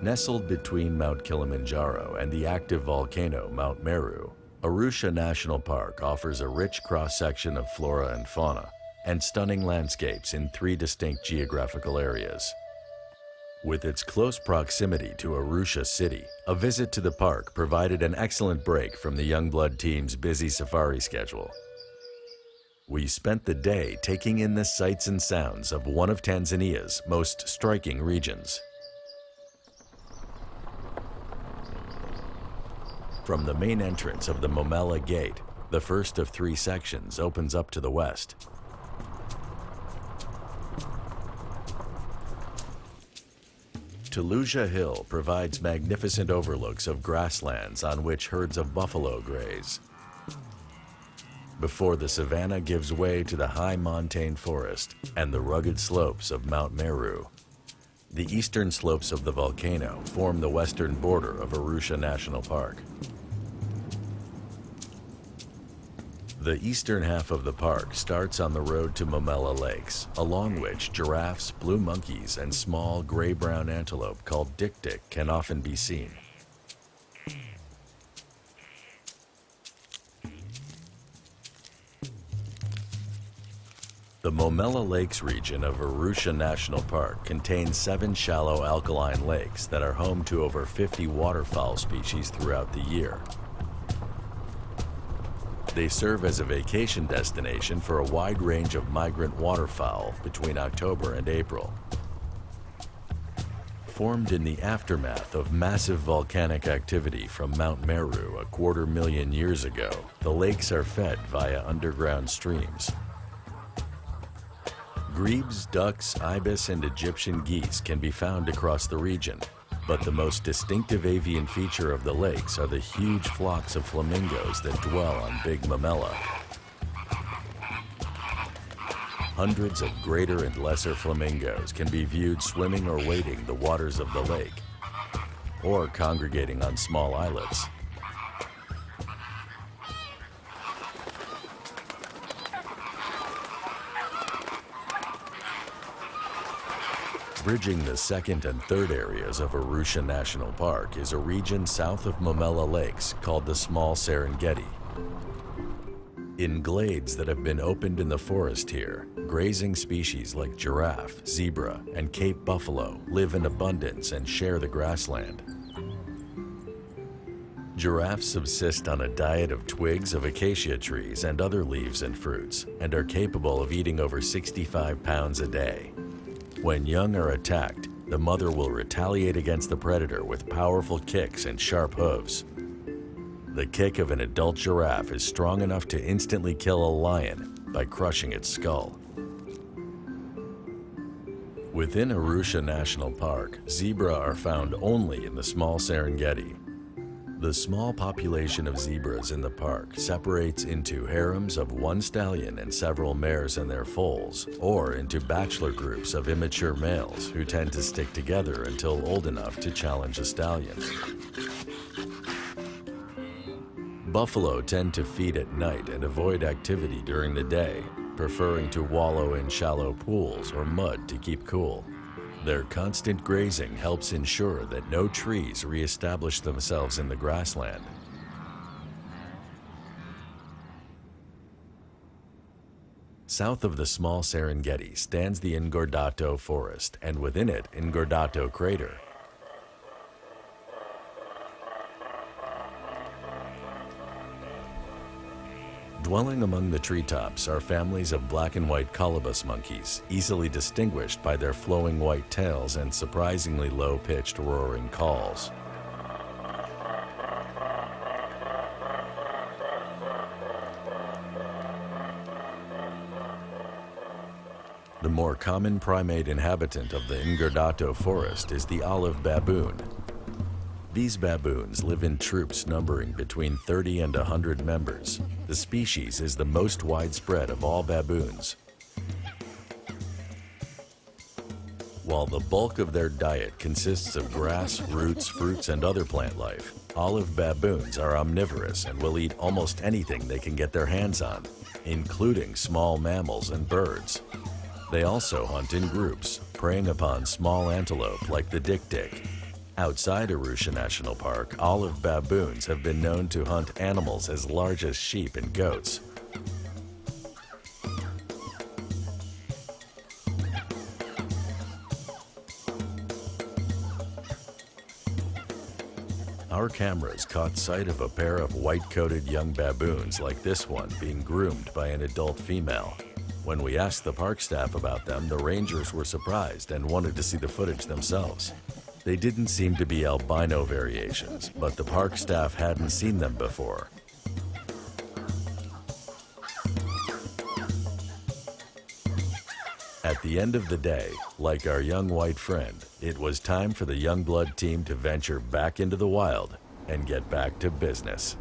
Nestled between Mount Kilimanjaro and the active volcano Mount Meru, Arusha National Park offers a rich cross-section of flora and fauna and stunning landscapes in 3 distinct geographical areas. With its close proximity to Arusha City, a visit to the park provided an excellent break from the Youngblood team's busy safari schedule. We spent the day taking in the sights and sounds of one of Tanzania's most striking regions. From the main entrance of the Momella Gate, the first of 3 sections opens up to the west. Tuluja Hill provides magnificent overlooks of grasslands on which herds of buffalo graze, before the savanna gives way to the high montane forest and the rugged slopes of Mount Meru. The eastern slopes of the volcano form the western border of Arusha National Park. The eastern half of the park starts on the road to Momella Lakes, along which giraffes, blue monkeys, and small gray-brown antelope called dik-dik can often be seen. The Momella Lakes region of Arusha National Park contains 7 shallow alkaline lakes that are home to over 50 waterfowl species throughout the year. They serve as a vacation destination for a wide range of migrant waterfowl between October and April. Formed in the aftermath of massive volcanic activity from Mount Meru 250,000 years ago, the lakes are fed via underground streams. Grebes, ducks, ibis, and Egyptian geese can be found across the region, but the most distinctive avian feature of the lakes are the huge flocks of flamingos that dwell on Big Momella. Hundreds of greater and lesser flamingos can be viewed swimming or wading the waters of the lake, or congregating on small islets. Bridging the second and third areas of Arusha National Park is a region south of Momella Lakes called the Small Serengeti. In glades that have been opened in the forest here, grazing species like giraffe, zebra, and Cape buffalo live in abundance and share the grassland. Giraffes subsist on a diet of twigs of acacia trees and other leaves and fruits, and are capable of eating over 65 pounds a day. When young are attacked, the mother will retaliate against the predator with powerful kicks and sharp hooves. The kick of an adult giraffe is strong enough to instantly kill a lion by crushing its skull. Within Arusha National Park, zebra are found only in the Small Serengeti. The small population of zebras in the park separates into harems of 1 stallion and several mares and their foals, or into bachelor groups of immature males who tend to stick together until old enough to challenge a stallion. Buffalo tend to feed at night and avoid activity during the day, preferring to wallow in shallow pools or mud to keep cool. Their constant grazing helps ensure that no trees reestablish themselves in the grassland. South of the Small Serengeti stands the Ingordato Forest, and within it, Ingordato Crater. Dwelling among the treetops are families of black and white colobus monkeys, easily distinguished by their flowing white tails and surprisingly low-pitched roaring calls. The more common primate inhabitant of the Ingordato forest is the Olive Baboon. These baboons live in troops numbering between 30 and 100 members. The species is the most widespread of all baboons. While the bulk of their diet consists of grass, roots, fruits, and other plant life, olive baboons are omnivorous and will eat almost anything they can get their hands on, including small mammals and birds. They also hunt in groups, preying upon small antelope like the dik-dik. Outside Arusha National Park, olive baboons have been known to hunt animals as large as sheep and goats. Our cameras caught sight of a pair of white-coated young baboons like this one being groomed by an adult female. When we asked the park staff about them, the rangers were surprised and wanted to see the footage themselves. They didn't seem to be albino variations, but the park staff hadn't seen them before. At the end of the day, like our young white friend, it was time for the Youngblood team to venture back into the wild and get back to business.